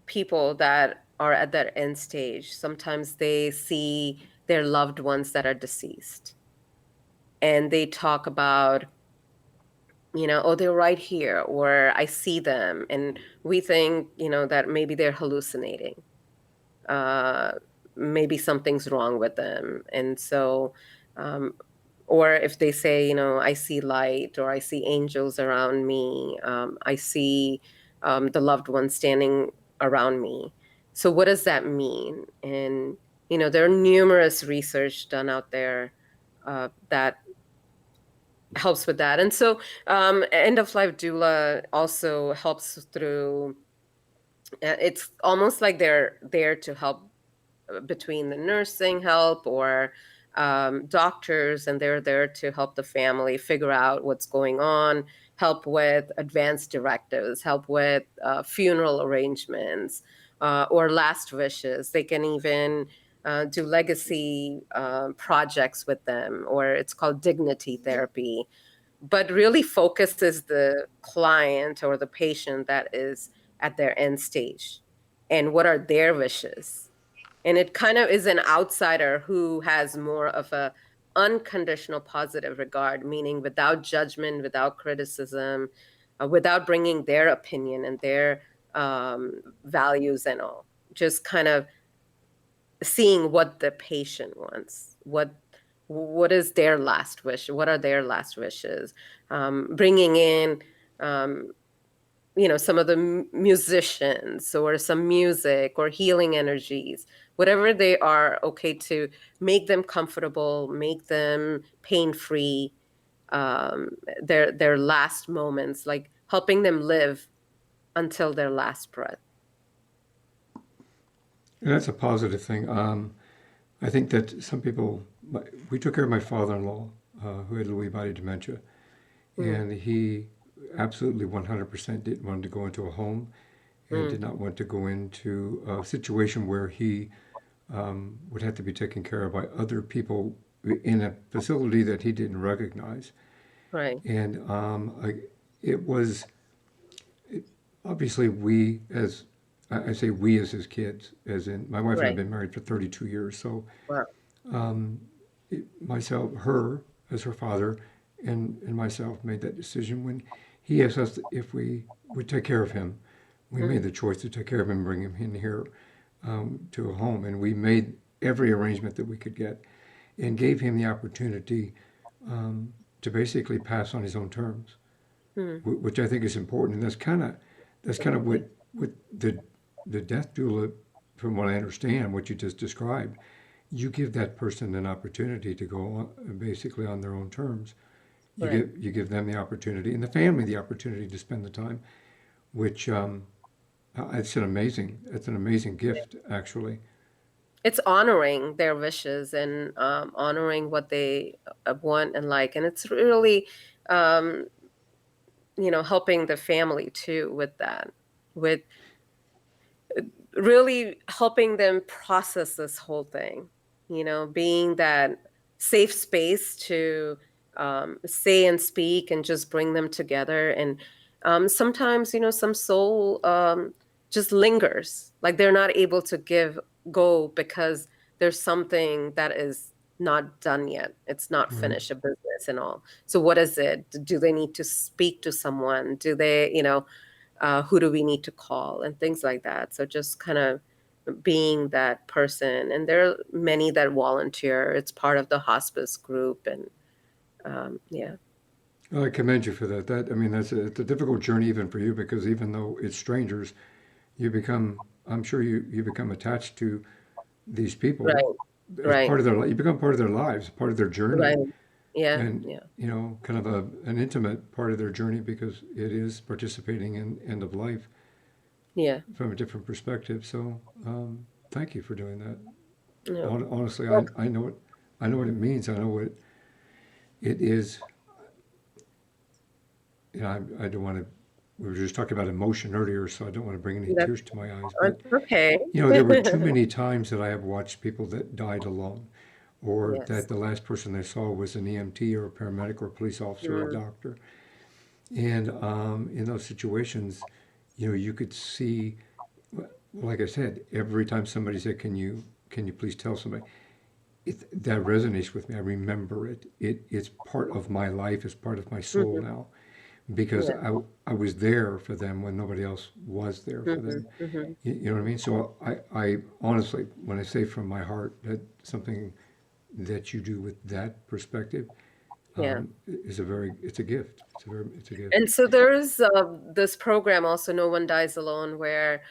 Speaker 2: people that are at that end stage, sometimes they see their loved ones that are deceased and they talk about, oh, they're right here, or I see them. And we think, that maybe they're hallucinating. Uh, Maybe something's wrong with them. And so, um, or if they say, I see light, or I see angels around me, I see the loved one standing around me. So what does that mean? And there are numerous research done out there that helps with that. And so end of life doula also helps through. It's almost like they're there to help between the nursing help or doctors, and they're there to help the family figure out what's going on, help with advanced directives, help with funeral arrangements or last wishes. They can even do legacy projects with them, or it's called dignity therapy. But really focuses the client or the patient that is at their end stage and what are their wishes. And it kind of is an outsider who has more of a unconditional positive regard, meaning without judgment, without criticism, without bringing their opinion and their values and all. Just kind of seeing what the patient wants, what is their last wish, what are their last wishes, bringing in some of the musicians or some music or healing energies, whatever they are, okay, to make them comfortable, make them pain-free, their last moments, like helping them live until their last breath.
Speaker 1: And that's a positive thing. I think that some people, we took care of my father-in-law who had Lewy body dementia,
Speaker 2: Mm,
Speaker 1: and he absolutely 100% didn't want to go into a home. and
Speaker 2: Mm.
Speaker 1: did not want to go into a situation where he would have to be taken care of by other people in a facility that he didn't recognize.
Speaker 2: Right.
Speaker 1: And it was obviously we as I say we as his kids, as in my wife and I have
Speaker 2: Right.
Speaker 1: been married for 32 years. So
Speaker 2: Wow.
Speaker 1: myself, her as her father, and myself made that decision when he asked us if we would take care of him. We
Speaker 2: Mm.
Speaker 1: made the choice to take care of him, and bring him in here to a home, and we made every arrangement that we could get, and gave him the opportunity to basically pass on his own terms,
Speaker 2: Mm.
Speaker 1: which I think is important, and that's kind of what the death doula, from what I understand, what you just described, you give that person an opportunity to go on, basically on their own terms.
Speaker 2: Right.
Speaker 1: You give them the opportunity and the family the opportunity to spend the time, which it's an amazing gift actually.
Speaker 2: It's honoring their wishes and honoring what they want and like, and it's really um, helping the family too with that, with really helping them process this whole thing, being that safe space to say and speak and just bring them together. And sometimes, some soul just lingers, like they're not able to give go because there's something that is not done yet. It's not
Speaker 1: Right.
Speaker 2: finished, a business and all. So what is it? Do they need to speak to someone? Do they, who do we need to call and things like that. So just kind of being that person. And there are many that volunteer. It's part of the hospice group. And yeah.
Speaker 1: Well, I commend you for that. I mean, it's a difficult journey even for you, because even though it's strangers, you become, I'm sure you become attached to these people
Speaker 2: Right.
Speaker 1: as
Speaker 2: Right.
Speaker 1: part of you become part of their lives, part of their journey,
Speaker 2: Right. Yeah.
Speaker 1: and
Speaker 2: Yeah.
Speaker 1: kind of an intimate part of their journey, because it is participating in end of life
Speaker 2: Yeah.
Speaker 1: from a different perspective. So thank you for doing that.
Speaker 2: Yeah.
Speaker 1: Honestly,
Speaker 2: Well,
Speaker 1: I know what it means. I know what it is. I don't want to. We were just talking about emotion earlier, so I don't want to bring any
Speaker 2: that's,
Speaker 1: tears to my eyes.
Speaker 2: that's
Speaker 1: But
Speaker 2: okay.
Speaker 1: there were too many times that I have watched people that died alone, or
Speaker 2: Yes.
Speaker 1: that the last person they saw was an EMT or a paramedic or a police officer or a
Speaker 2: Mm.
Speaker 1: doctor. And in those situations, you could see, like I said, every time somebody said, "Can you please tell somebody?" That resonates with me. I remember it. It's part of my life. It's part of my soul
Speaker 2: Hmm.
Speaker 1: now, because
Speaker 2: Yeah.
Speaker 1: I was there for them when nobody else was there for
Speaker 2: Hmm.
Speaker 1: them.
Speaker 2: Hmm.
Speaker 1: You know what I mean? So I honestly, when I say from my heart that something that you do with that perspective
Speaker 2: Yeah.
Speaker 1: it's a gift. It's a gift.
Speaker 2: And so there's this program also, No One Dies Alone, where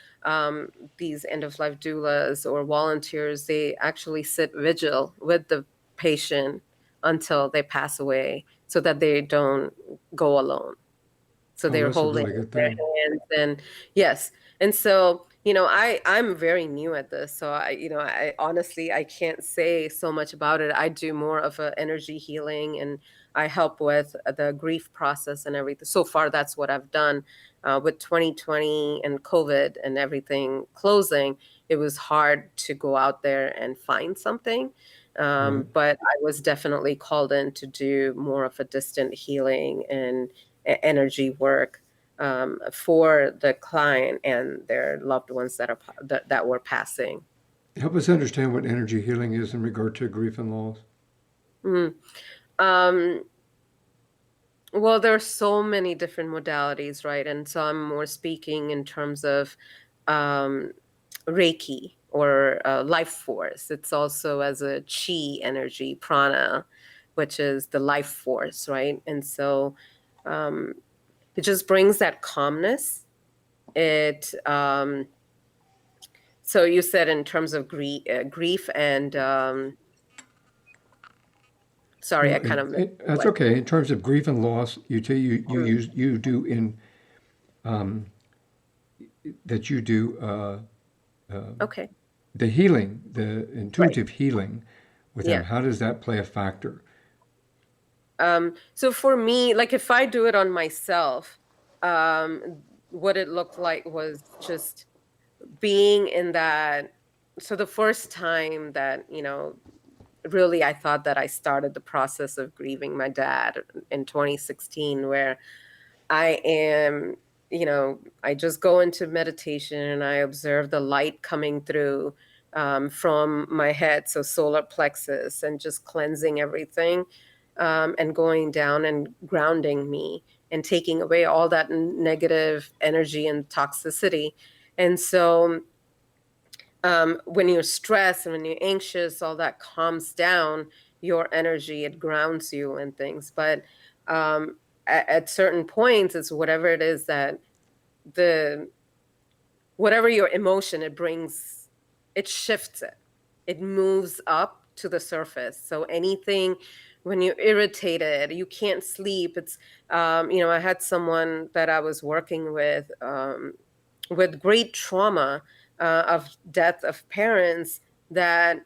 Speaker 2: these end of life doulas or volunteers, they actually sit vigil with the patient until they pass away so that they don't go alone. So
Speaker 1: Oh,
Speaker 2: they're
Speaker 1: that's a
Speaker 2: holding
Speaker 1: really good
Speaker 2: their
Speaker 1: thing.
Speaker 2: hands. And yes. And so, I'm very new at this. So I honestly, I can't say so much about it. I do more of a energy healing, and I help with the grief process and everything. So far, that's what I've done. With 2020 and COVID and everything closing, it was hard to go out there and find something.
Speaker 1: Right.
Speaker 2: But I was definitely called in to do more of a distant healing and energy work for the client and their loved ones that were passing.
Speaker 1: Help us understand what energy healing is in regard to grief and loss.
Speaker 2: Mm. Um, well, there are so many different modalities, right? And so I'm more speaking in terms of um, Reiki or life force. It's also as a chi energy, prana, which is the life force, right? And so um, it just brings that calmness. It So you said in terms of grief and sorry, I
Speaker 1: Well,
Speaker 2: kind of missed
Speaker 1: that's
Speaker 2: what.
Speaker 1: okay. In terms of grief and loss,
Speaker 2: Mm.
Speaker 1: you do in that you do
Speaker 2: Okay,
Speaker 1: the healing, the
Speaker 2: right,
Speaker 1: intuitive healing with them.
Speaker 2: yeah.
Speaker 1: How does that play a factor?
Speaker 2: So for me, like if I do it on myself, what it looked like was just being in that. So the first time that, really I thought that I started the process of grieving my dad in 2016, where I am, I just go into meditation and I observe the light coming through from my head, so solar plexus, and just cleansing everything, and going down and grounding me and taking away all that negative energy and toxicity. And so when you're stressed and when you're anxious, all that calms down your energy, it grounds you and things. But at certain points, it's whatever it is that the whatever your emotion it brings, it shifts it. It moves up to the surface. So anything, when you're irritated, you can't sleep. It's I had someone that I was working with great trauma of death of parents, that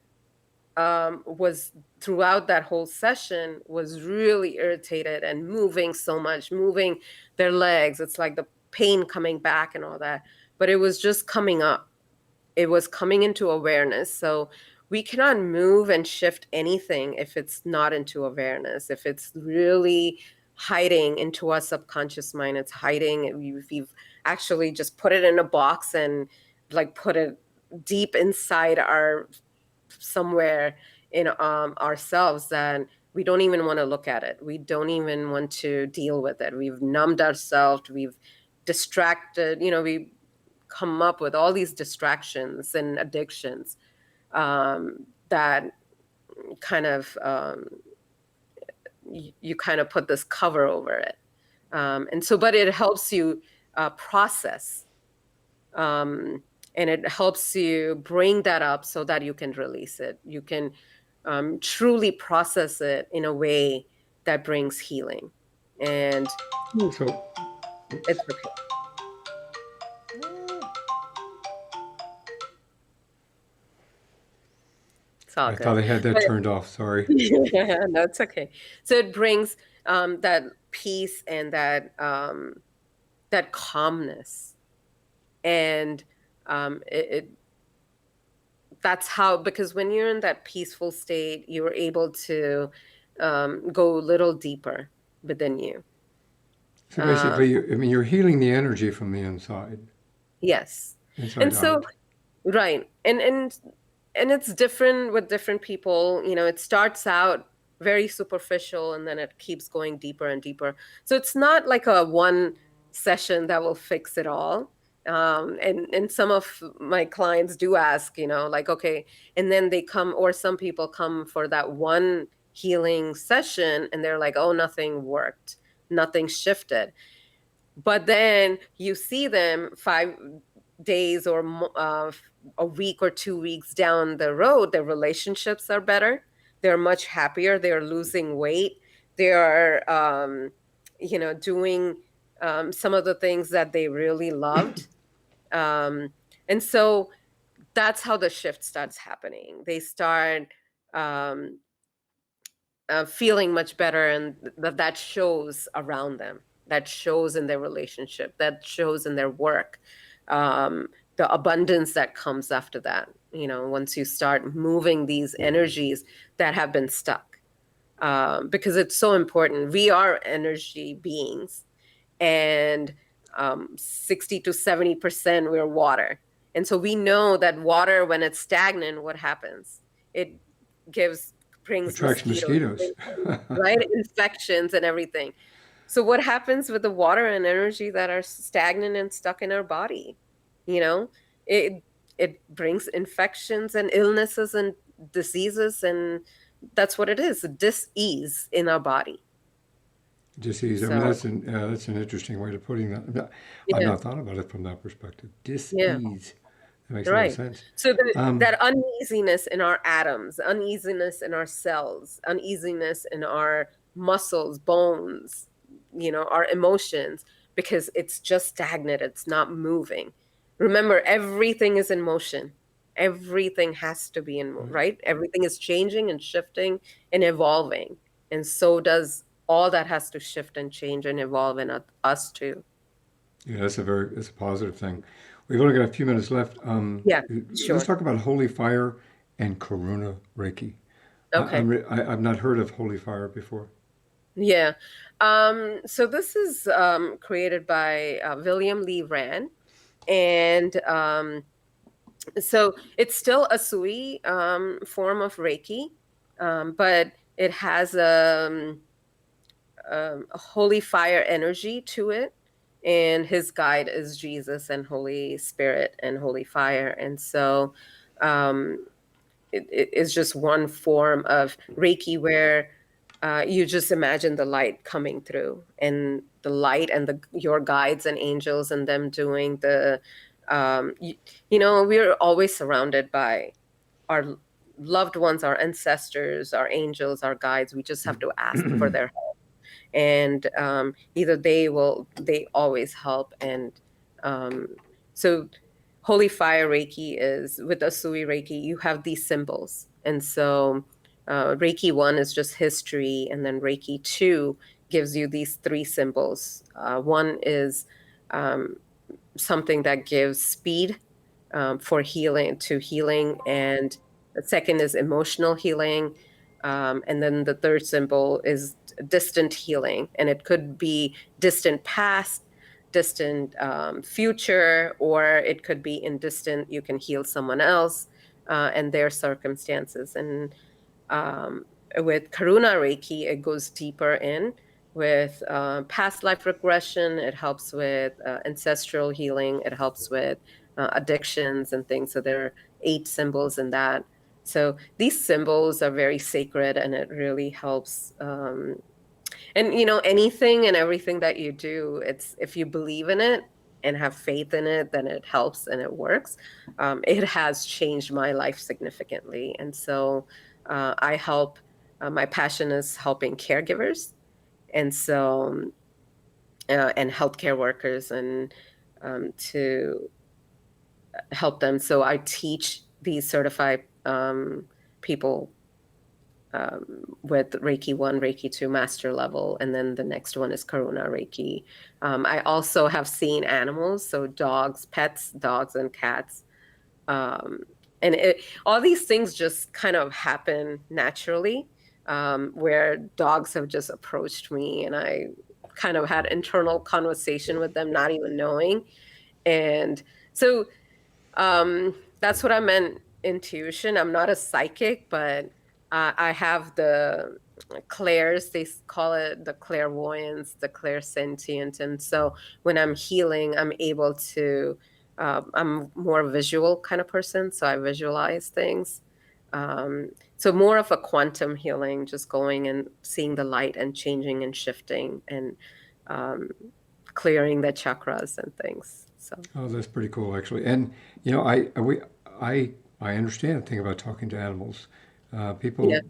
Speaker 2: was throughout that whole session was really irritated and moving so much, moving their legs. It's like the pain coming back and all that. But it was just coming up. It was coming into awareness. So we cannot move and shift anything if it's not into awareness. If it's really hiding into our subconscious mind, it's hiding. If you've actually just put it in a box and like put it deep inside our somewhere in ourselves, that we don't even want to look at it. We don't even want to deal with it. We've numbed ourselves. We've distracted. We come up with all these distractions and addictions that kind of you kind of put this cover over it, and so, but it helps you process. And it helps you bring that up so that you can release it. You can truly process it in a way that brings healing. And
Speaker 1: So,
Speaker 2: it's okay. It's all
Speaker 1: I thought
Speaker 2: good.
Speaker 1: I had that
Speaker 2: But
Speaker 1: turned off. Sorry.
Speaker 2: no, it's okay. So it brings that peace and that calmness. And it that's how, because when you're in that peaceful state, you're able to go a little deeper within you.
Speaker 1: So
Speaker 2: Um,
Speaker 1: basically, I mean, you're healing the energy from the inside,
Speaker 2: yes. And
Speaker 1: inside
Speaker 2: so,
Speaker 1: out.
Speaker 2: right. And it's different with different people. It starts out very superficial and then it keeps going deeper and deeper. So it's not like a one session that will fix it all. And some of my clients do ask, like, okay, and then they come, or some people come for that one healing session and they're like, oh, nothing worked, nothing shifted. But then you see them 5 days or a week or 2 weeks down the road, their relationships are better. They're much happier. They're losing weight. They're, doing some of the things that they really loved. And so that's how the shift starts happening. They start um, feeling much better, and that shows around them, that shows in their relationship, that shows in their work, um, the abundance that comes after that, once you start moving these energies that have been stuck, because it's so important. We are energy beings, and 60 to 70% we're water. And so we know that water, when it's stagnant, what happens? It gives brings
Speaker 1: Attracts
Speaker 2: mosquitoes,
Speaker 1: mosquitoes.
Speaker 2: right? Infections and everything. So what happens with the water and energy that are stagnant and stuck in our body? You know, it it brings infections and illnesses and diseases, and that's what it is, dis-ease in our body.
Speaker 1: Disease. I mean,
Speaker 2: So
Speaker 1: that's an interesting way of putting that. I've
Speaker 2: yeah,
Speaker 1: not thought about it from that perspective.
Speaker 2: yeah.
Speaker 1: Dis-ease. That makes a lot of
Speaker 2: Right.
Speaker 1: sense.
Speaker 2: So
Speaker 1: Um,
Speaker 2: that uneasiness in our atoms, uneasiness in our cells, uneasiness in our muscles, bones, our emotions, because it's just stagnant, it's not moving. Remember, everything is in motion. Everything has to be in,
Speaker 1: right.
Speaker 2: right? Everything is changing and shifting and evolving. And so does all that has to shift and change and evolve in us too.
Speaker 1: Yeah, that's a positive thing. We've only got a few minutes left.
Speaker 2: Yeah,
Speaker 1: Let's
Speaker 2: sure.
Speaker 1: talk about Holy Fire and Karuna Reiki.
Speaker 2: Okay.
Speaker 1: I've not heard of Holy Fire before.
Speaker 2: Yeah. So this is created by William Lee Rand. And so it's still a Sui form of Reiki, but it has a holy fire energy to it. And his guide is Jesus and Holy Spirit and Holy Fire. And so um, it is just one form of Reiki where you just imagine the light coming through and the light and your guides and angels and them doing the, we're always surrounded by our loved ones, our ancestors, our angels, our guides. We just have to ask for their help. And either they always help. And um, so Holy Fire Reiki is with Asui Reiki, you have these symbols. And so Reiki 1 is just history, and then Reiki 2 gives you these three symbols. One is um, something that gives speed for healing, and the second is emotional healing, and then the third symbol is distant healing, and it could be distant past, distant future, or it could be in distant, you can heal someone else and their circumstances. And um, with Karuna Reiki, it goes deeper in with past life regression. It helps with ancestral healing. It helps with addictions and things. So there are 8 symbols in that. So these symbols are very sacred, and it really helps. And anything and everything that you do, it's if you believe in it and have faith in it, then it helps and it works. It has changed my life significantly. And so I help, my passion is helping caregivers. And so, and healthcare workers, and to help them. So I teach these certified people with Reiki 1, Reiki 2 master level, and then the next one is Karuna Reiki. I also have seen animals, so dogs, pets, dogs and cats. Um, and all these things just kind of happen naturally, where dogs have just approached me, and I kind of had internal conversation with them, not even knowing. And so that's what I meant, intuition. I'm not a psychic, but I have the clairs, they call it the clairvoyance, the clairsentient. And so when I'm healing, I'm able to, I'm more visual kind of person, so I visualize things. So more of a quantum healing, just going and seeing the light and changing and shifting and um, clearing the chakras and things. So
Speaker 1: Oh, that's pretty cool, actually. And you know, I I understand the thing about talking to animals.
Speaker 2: yeah,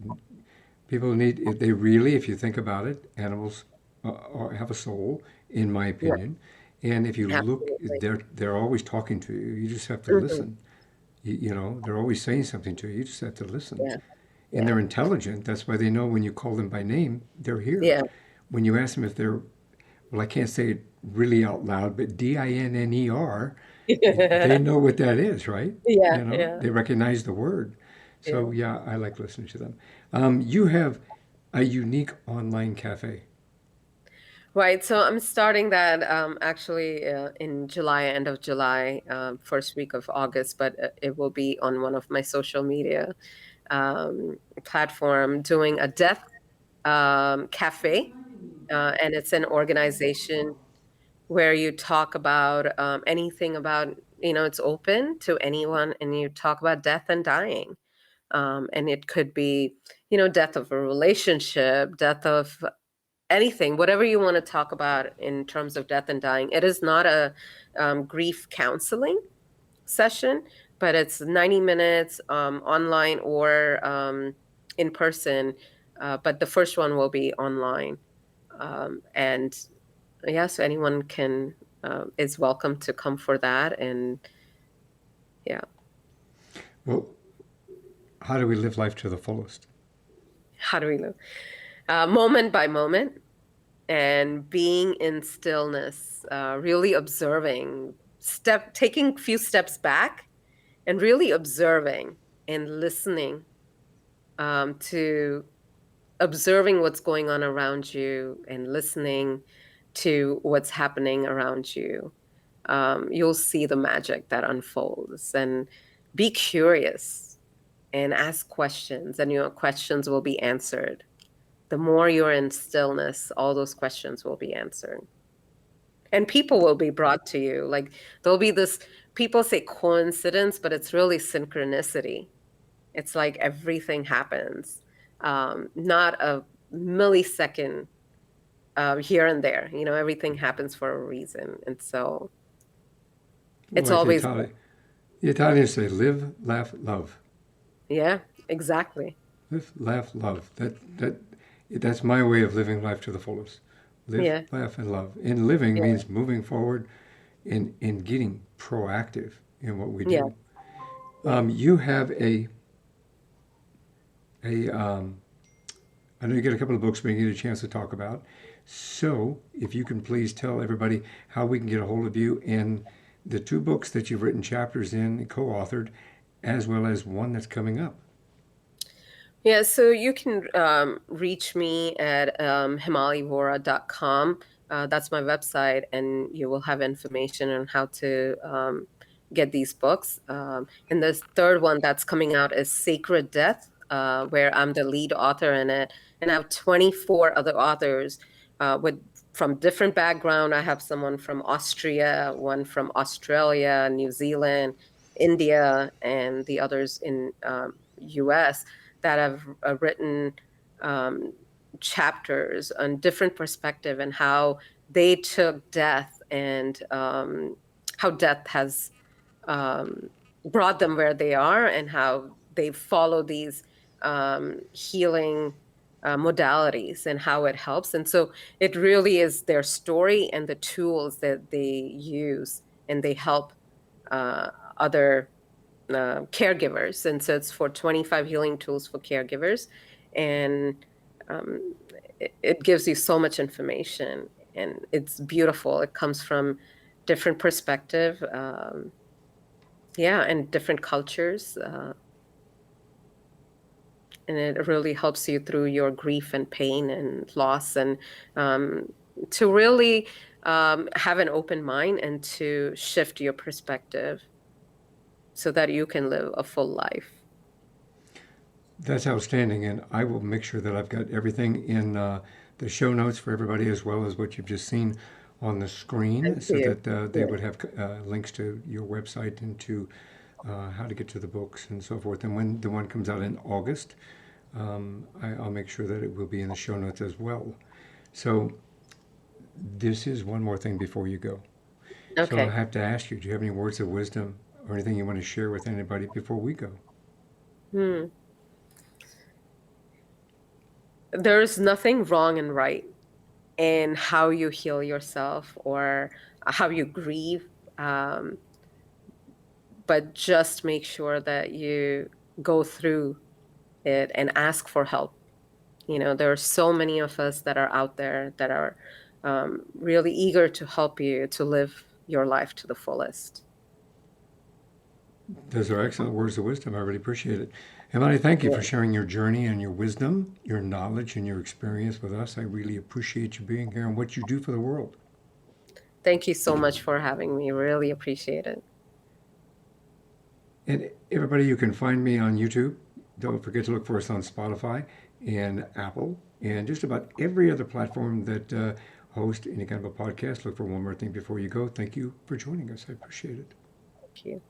Speaker 1: People need if they really, if you think about it, animals have a soul, in my
Speaker 2: yeah,
Speaker 1: opinion. And if you look,
Speaker 2: absolutely.
Speaker 1: they're always talking to you. You just have to
Speaker 2: Mhm.
Speaker 1: listen. You know, they're always saying something to you. You just have to listen.
Speaker 2: Yeah,
Speaker 1: And
Speaker 2: yeah,
Speaker 1: they're intelligent. That's why they know when you call them by name, they're here.
Speaker 2: yeah.
Speaker 1: When you ask them if they're, well, I can't say it really out loud, but DINNER, they know what that is, right?
Speaker 2: Yeah,
Speaker 1: You know,
Speaker 2: yeah,
Speaker 1: they recognize the word. So
Speaker 2: yeah.
Speaker 1: yeah, I like listening to them. You have a unique online cafe.
Speaker 2: Right. So I'm starting that actually in July, end of July, first week of August, but it will be on one of my social media platform, doing a death cafe. And it's an organization where you talk about anything about, it's open to anyone, and you talk about death and dying. And it could be, death of a relationship, death of anything, whatever you want to talk about in terms of death and dying. It is not a grief counseling session, but it's 90 minutes online or in person. But the first one will be online. And yes, anyone is welcome to come for that. And yeah,
Speaker 1: Well, how do we live life to the fullest?
Speaker 2: how do we live? Moment by moment. and being in stillness, really observing, taking a few steps back and really observing and listening, to observing what's going on around you and listening to what's happening around you. You'll see the magic that unfolds, and be curious and ask questions, and your questions will be answered. The more you're in stillness, all those questions will be answered. And people will be brought to you. Like there'll be this, people say coincidence, but it's really synchronicity. It's like everything happens, not a millisecond here and there. You know, everything happens for a reason. And so it's
Speaker 1: Like
Speaker 2: always,
Speaker 1: the Italians say, live, laugh, love.
Speaker 2: yeah, exactly.
Speaker 1: Live, laugh, love. That's my way of living life to the fullest. Live,
Speaker 2: Yeah.
Speaker 1: laugh, and love. And living
Speaker 2: Yeah.
Speaker 1: means moving forward and getting proactive in what we
Speaker 2: Yeah.
Speaker 1: do. You have I know you get a couple of books we get a chance to talk about. So if you can please tell everybody how we can get a hold of you and the 2 books that you've written chapters in, co-authored, as well as one that's coming up.
Speaker 2: Yeah, so you can reach me at hemalivora.com. That's my website, and you will have information on how to get these books. And the third one that's coming out is Sacred Death, where I'm the lead author in it. And I have 24 other authors from different background. I have someone from Austria, one from Australia, New Zealand, India, and the others in US that have written chapters on different perspective and how they took death and how death has brought them where they are and how they follow these healing modalities and how it helps. And so it really is their story and the tools that they use, and they help other caregivers. And so it's for 25 healing tools for caregivers. And it gives you so much information, and it's beautiful. It comes from different perspective, and different cultures. And it really helps you through your grief and pain and loss, and to really have an open mind and to shift your perspective so that you can live a full life.
Speaker 1: That's outstanding, and I will make sure that I've got everything in the show notes for everybody, as well as what you've just seen on the screen.
Speaker 2: Thank
Speaker 1: So
Speaker 2: you.
Speaker 1: that they would have links to your website and to how to get to the books and so forth. And when the one comes out in August, I'll make sure that it will be in the show notes as well. So this is one more thing before you go. So I
Speaker 2: Okay.
Speaker 1: have to ask you, do you have any words of wisdom or anything you want to share with anybody before we go?
Speaker 2: There's nothing wrong and right in how you heal yourself or how you grieve, but just make sure that you go through it and ask for help. You know, there are so many of us that are out there that are really eager to help you to live your life to the fullest.
Speaker 1: Those are excellent words of wisdom. I really appreciate it. Hemali, thank you for sharing your journey and your wisdom, your knowledge, and your experience with us. I really appreciate you being here and what you do for the world.
Speaker 2: Thank you so much for having me. Really appreciate it.
Speaker 1: And everybody, you can find me on YouTube. Don't forget to look for us on Spotify and Apple and just about every other platform that host any kind of a podcast. Look for One More Thing Before You Go. Thank you for joining us. I appreciate it.
Speaker 2: Thank you.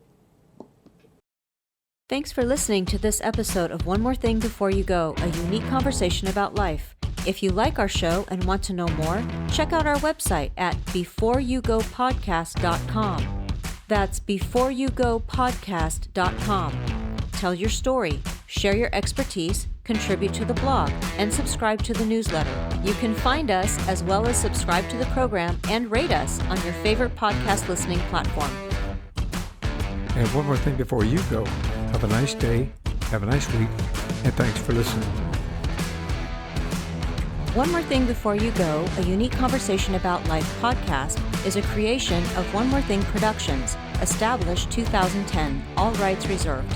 Speaker 3: Thanks for listening to this episode of One More Thing Before You Go, a unique conversation about life. If you like our show and want to know more, check out our website at beforeyougopodcast.com. That's beforeyougopodcast.com. Tell your story, share your expertise, contribute to the blog, and subscribe to the newsletter. You can find us as well as subscribe to the program and rate us on your favorite podcast listening platform.
Speaker 1: And one more thing before you go. Have a nice day, have a nice week, and thanks for listening.
Speaker 3: One More Thing Before You Go, a unique conversation about life podcast, is a creation of One More Thing Productions, established 2010, all rights reserved.